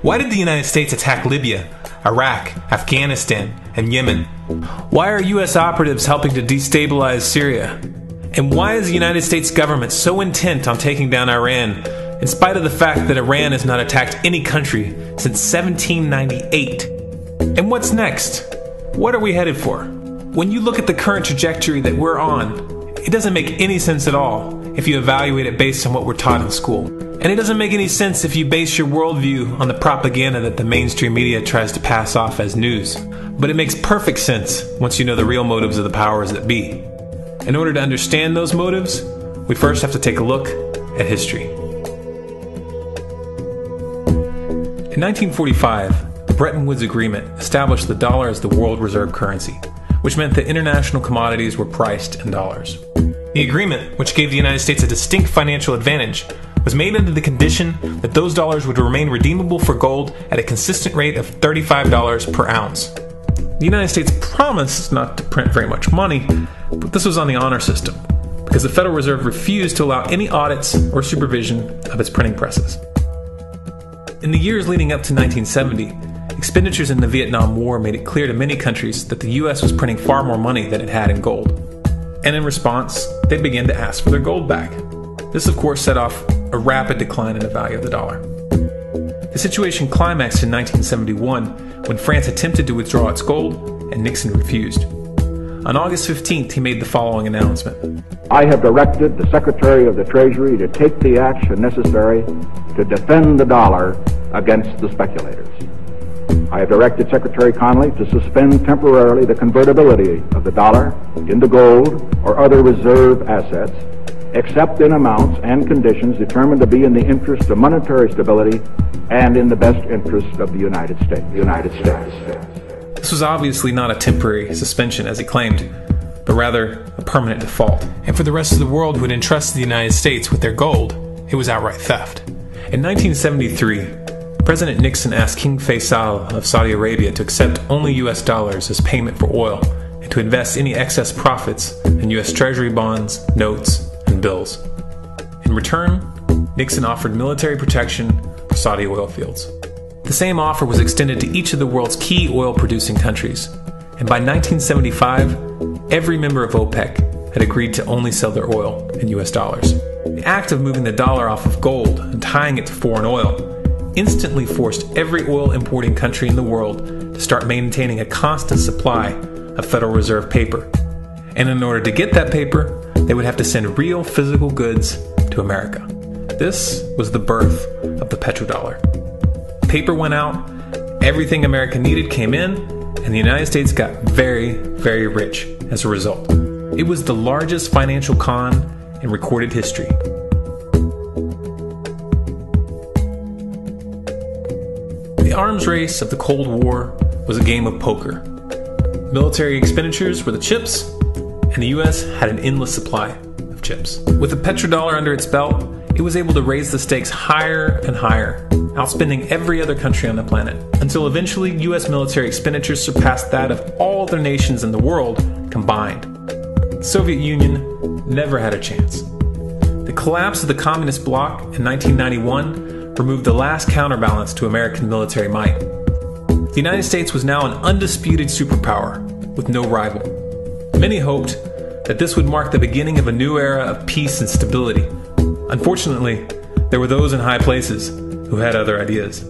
Why did the United States attack Libya, Iraq, Afghanistan, and Yemen? Why are U.S. operatives helping to destabilize Syria? And why is the United States government so intent on taking down Iran, in spite of the fact that Iran has not attacked any country since 1798? And what's next? What are we headed for? When you look at the current trajectory that we're on, it doesn't make any sense at all if you evaluate it based on what we're taught in school. And it doesn't make any sense if you base your worldview on the propaganda that the mainstream media tries to pass off as news. But it makes perfect sense once you know the real motives of the powers that be. In order to understand those motives, we first have to take a look at history. In 1945, the Bretton Woods Agreement established the dollar as the world reserve currency, which meant that international commodities were priced in dollars. The agreement, which gave the United States a distinct financial advantage, was made under the condition that those dollars would remain redeemable for gold at a consistent rate of $35 per ounce. The United States promised not to print very much money, but this was on the honor system, because the Federal Reserve refused to allow any audits or supervision of its printing presses. In the years leading up to 1970, expenditures in the Vietnam War made it clear to many countries that the U.S. was printing far more money than it had in gold. And in response, they began to ask for their gold back. This, of course, set off a rapid decline in the value of the dollar. The situation climaxed in 1971 when France attempted to withdraw its gold and Nixon refused. On August 15th, he made the following announcement. I have directed the Secretary of the Treasury to take the action necessary to defend the dollar against the speculators. I have directed Secretary Connally to suspend temporarily the convertibility of the dollar into gold or other reserve assets, except in amounts and conditions determined to be in the interest of monetary stability and in the best interest of the United States. This was obviously not a temporary suspension, as he claimed, but rather a permanent default. And for the rest of the world who had entrusted the United States with their gold, it was outright theft. In 1973, President Nixon asked King Faisal of Saudi Arabia to accept only U.S. dollars as payment for oil and to invest any excess profits in U.S. Treasury bonds, notes, and bills. In return, Nixon offered military protection for Saudi oil fields. The same offer was extended to each of the world's key oil-producing countries, and by 1975, every member of OPEC had agreed to only sell their oil in U.S. dollars. The act of moving the dollar off of gold and tying it to foreign oil instantly forced every oil-importing country in the world to start maintaining a constant supply of Federal Reserve paper. And in order to get that paper, they would have to send real physical goods to America. This was the birth of the petrodollar. Paper went out, everything America needed came in, and the United States got very, very rich as a result. It was the largest financial con in recorded history. The arms race of the Cold War was a game of poker. Military expenditures were the chips, and the U.S. had an endless supply of chips. With the petrodollar under its belt, it was able to raise the stakes higher and higher, outspending every other country on the planet, until eventually U.S. military expenditures surpassed that of all other nations in the world combined. The Soviet Union never had a chance. The collapse of the communist bloc in 1991 removed the last counterbalance to American military might. The United States was now an undisputed superpower with no rival. Many hoped that this would mark the beginning of a new era of peace and stability. Unfortunately, there were those in high places who had other ideas.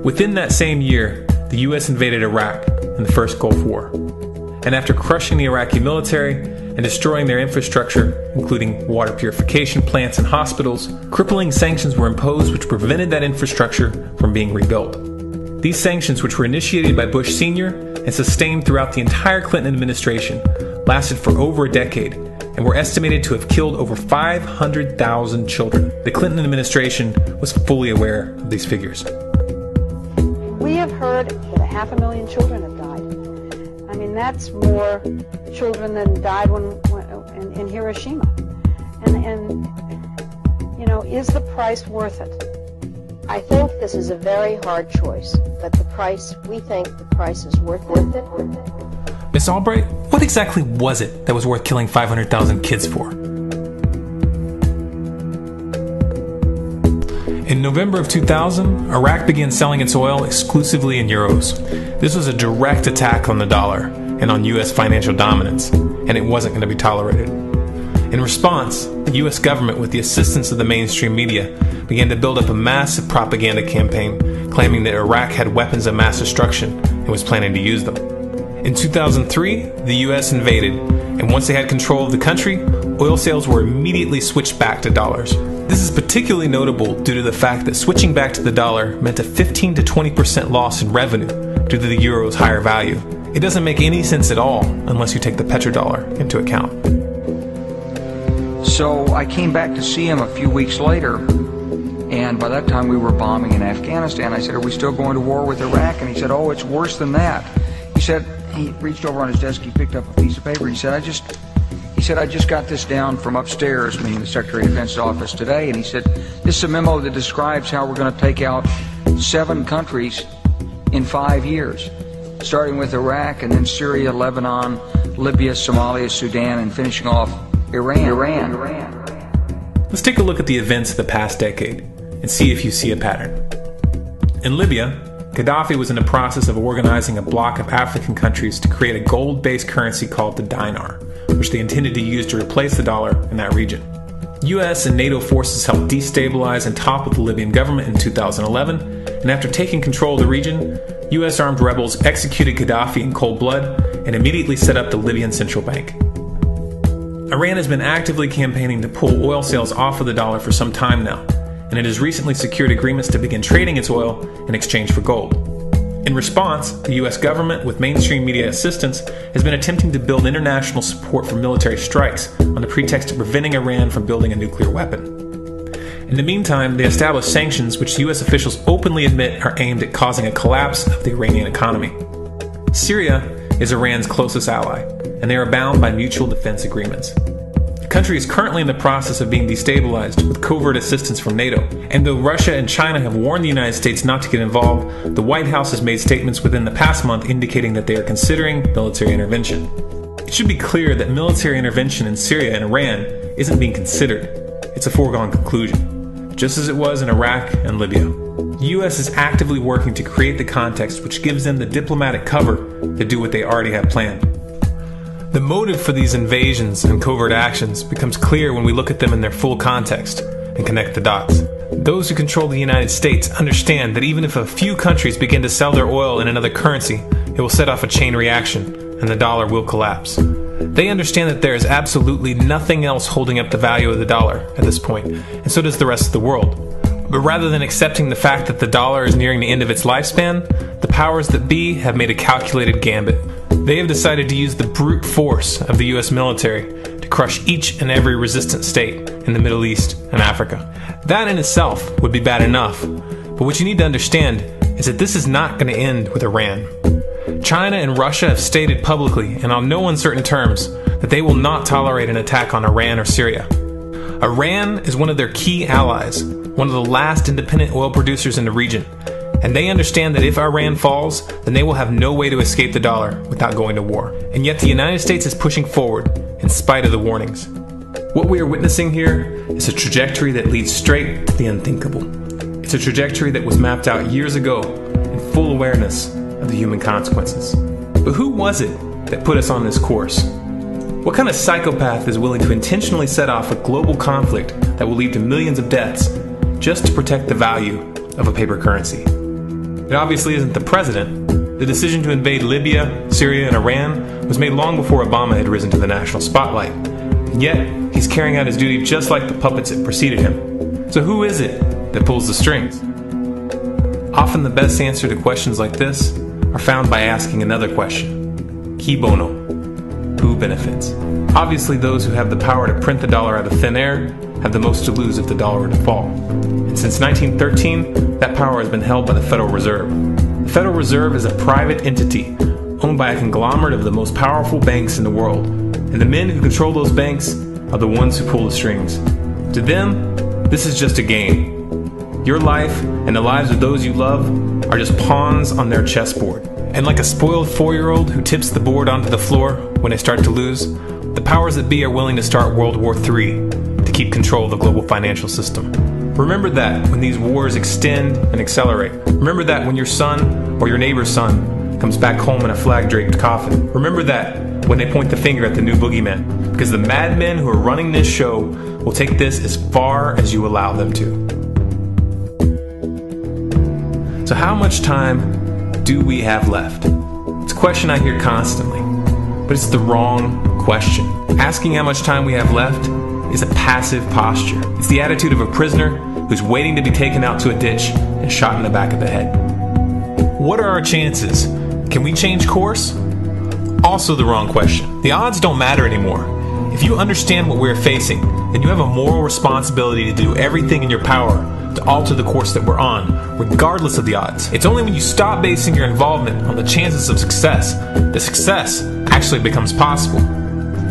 Within that same year, the U.S. invaded Iraq in the First Gulf War. And after crushing the Iraqi military and destroying their infrastructure, including water purification plants and hospitals, crippling sanctions were imposed which prevented that infrastructure from being rebuilt. These sanctions, which were initiated by Bush Sr. and sustained throughout the entire Clinton administration, lasted for over a decade and were estimated to have killed over 500,000 children. The Clinton administration was fully aware of these figures. We have heard that 500,000 children have died. I mean, that's more children than died in Hiroshima. And you know, is the price worth it? I think this is a very hard choice, but we think the price is worth it. Miss Albright, what exactly was it that was worth killing 500,000 kids for? In November of 2000, Iraq began selling its oil exclusively in euros. This was a direct attack on the dollar and on U.S. financial dominance, and it wasn't going to be tolerated. In response, the U.S. government, with the assistance of the mainstream media, began to build up a massive propaganda campaign claiming that Iraq had weapons of mass destruction and was planning to use them. In 2003, the U.S. invaded, and once they had control of the country, oil sales were immediately switched back to dollars. This is particularly notable due to the fact that switching back to the dollar meant a 15 to 20% loss in revenue due to the euro's higher value. It doesn't make any sense at all unless you take the petrodollar into account. So I came back to see him a few weeks later, and by that time we were bombing in Afghanistan. I said, "Are we still going to war with Iraq?" And he said, "Oh, it's worse than that." He said, he reached over on his desk, he picked up a piece of paper, he said, I just got this down from upstairs, meaning the Secretary of Defense's office today, and he said, "This is a memo that describes how we're going to take out 7 countries in 5 years, starting with Iraq and then Syria, Lebanon, Libya, Somalia, Sudan, and finishing off Iran. Let's take a look at the events of the past decade and see if you see a pattern. In Libya, Gaddafi was in the process of organizing a bloc of African countries to create a gold-based currency called the dinar, which they intended to use to replace the dollar in that region. US and NATO forces helped destabilize and topple the Libyan government in 2011, and after taking control of the region, US armed rebels executed Gaddafi in cold blood and immediately set up the Libyan Central Bank. Iran has been actively campaigning to pull oil sales off of the dollar for some time now, and it has recently secured agreements to begin trading its oil in exchange for gold. In response, the US government, with mainstream media assistance, has been attempting to build international support for military strikes on the pretext of preventing Iran from building a nuclear weapon. In the meantime, they established sanctions which US officials openly admit are aimed at causing a collapse of the Iranian economy. Syria is Iran's closest ally, and they are bound by mutual defense agreements. The country is currently in the process of being destabilized with covert assistance from NATO, and though Russia and China have warned the United States not to get involved, the White House has made statements within the past month indicating that they are considering military intervention. It should be clear that military intervention in Syria and Iran isn't being considered. It's a foregone conclusion, just as it was in Iraq and Libya. The U.S. is actively working to create the context which gives them the diplomatic cover to do what they already have planned. The motive for these invasions and covert actions becomes clear when we look at them in their full context and connect the dots. Those who control the United States understand that even if a few countries begin to sell their oil in another currency, it will set off a chain reaction and the dollar will collapse. They understand that there is absolutely nothing else holding up the value of the dollar at this point, and so does the rest of the world. But rather than accepting the fact that the dollar is nearing the end of its lifespan, the powers that be have made a calculated gambit. They have decided to use the brute force of the US military to crush each and every resistant state in the Middle East and Africa. That in itself would be bad enough, but what you need to understand is that this is not going to end with Iran. China and Russia have stated publicly, and on no uncertain terms, that they will not tolerate an attack on Iran or Syria. Iran is one of their key allies, one of the last independent oil producers in the region, and they understand that if Iran falls, then they will have no way to escape the dollar without going to war. And yet the United States is pushing forward in spite of the warnings. What we are witnessing here is a trajectory that leads straight to the unthinkable. It's a trajectory that was mapped out years ago in full awareness of the human consequences. But who was it that put us on this course? What kind of psychopath is willing to intentionally set off a global conflict that will lead to millions of deaths just to protect the value of a paper currency? It obviously isn't the president. The decision to invade Libya, Syria, and Iran was made long before Obama had risen to the national spotlight. And yet, he's carrying out his duty just like the puppets that preceded him. So who is it that pulls the strings? Often the best answer to questions like this are found by asking another question. Qui bono? Who benefits? Obviously, those who have the power to print the dollar out of thin air have the most to lose if the dollar were to fall. And since 1913, that power has been held by the Federal Reserve. The Federal Reserve is a private entity owned by a conglomerate of the most powerful banks in the world. And the men who control those banks are the ones who pull the strings. To them, this is just a game. Your life and the lives of those you love are just pawns on their chessboard. And like a spoiled 4-year-old who tips the board onto the floor when they start to lose, the powers that be are willing to start World War III to keep control of the global financial system. Remember that when these wars extend and accelerate. Remember that when your son or your neighbor's son comes back home in a flag-draped coffin. Remember that when they point the finger at the new boogeyman. Because the madmen who are running this show will take this as far as you allow them to. So how much time do we have left? It's a question I hear constantly, but it's the wrong question. Asking how much time we have left is a passive posture. It's the attitude of a prisoner who's waiting to be taken out to a ditch and shot in the back of the head. What are our chances? Can we change course? Also the wrong question. The odds don't matter anymore. If you understand what we're facing, then you have a moral responsibility to do everything in your power to alter the course that we're on, regardless of the odds. It's only when you stop basing your involvement on the chances of success that success actually becomes possible.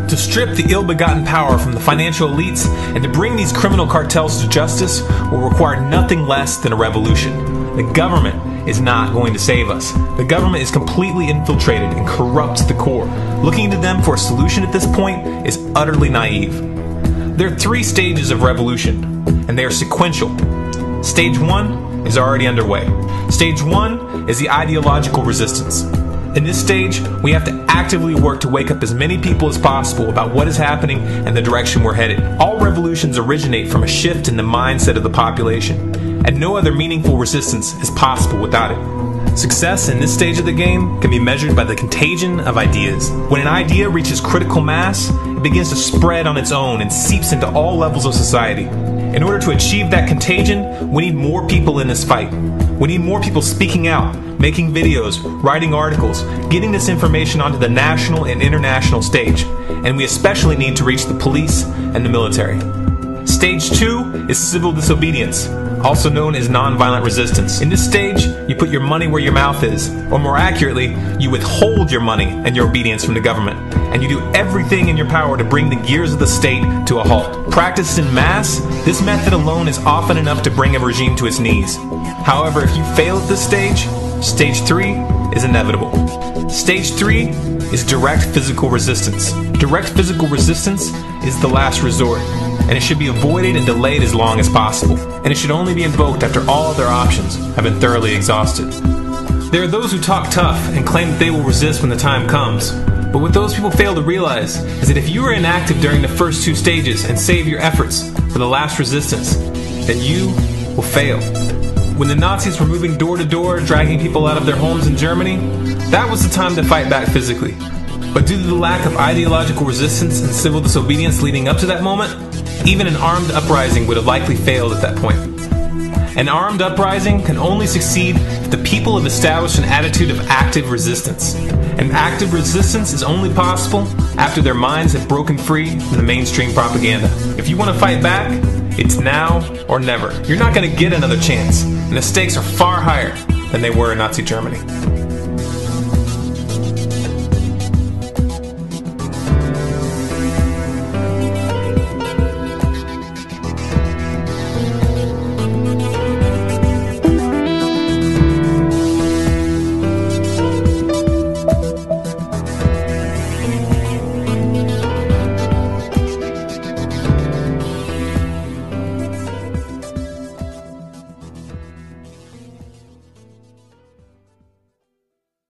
To strip the ill-begotten power from the financial elites and to bring these criminal cartels to justice will require nothing less than a revolution. The government is not going to save us. The government is completely infiltrated and corrupt to the core. Looking to them for a solution at this point is utterly naive. There are 3 stages of revolution, and they are sequential. Stage 1 is already underway. Stage 1 is the ideological resistance. In this stage, we have to actively work to wake up as many people as possible about what is happening and the direction we're headed. All revolutions originate from a shift in the mindset of the population, and no other meaningful resistance is possible without it. Success in this stage of the game can be measured by the contagion of ideas. When an idea reaches critical mass, it begins to spread on its own and seeps into all levels of society. In order to achieve that contagion, we need more people in this fight. We need more people speaking out, making videos, writing articles, getting this information onto the national and international stage. And we especially need to reach the police and the military. Stage 2 is civil disobedience, also known as nonviolent resistance. In this stage, you put your money where your mouth is, or more accurately, you withhold your money and your obedience from the government, and you do everything in your power to bring the gears of the state to a halt. Practiced in mass, this method alone is often enough to bring a regime to its knees. However, if you fail at this stage, Stage 3 is inevitable. Stage 3 is direct physical resistance. Direct physical resistance is the last resort, and it should be avoided and delayed as long as possible. And it should only be invoked after all other options have been thoroughly exhausted. There are those who talk tough and claim that they will resist when the time comes. But what those people fail to realize is that if you are inactive during the first 2 stages and save your efforts for the last resistance, then you will fail. When the Nazis were moving door to door, dragging people out of their homes in Germany, that was the time to fight back physically. But due to the lack of ideological resistance and civil disobedience leading up to that moment, even an armed uprising would have likely failed at that point. An armed uprising can only succeed if the people have established an attitude of active resistance. And active resistance is only possible after their minds have broken free from the mainstream propaganda. If you want to fight back, it's now or never. You're not going to get another chance, and the stakes are far higher than they were in Nazi Germany.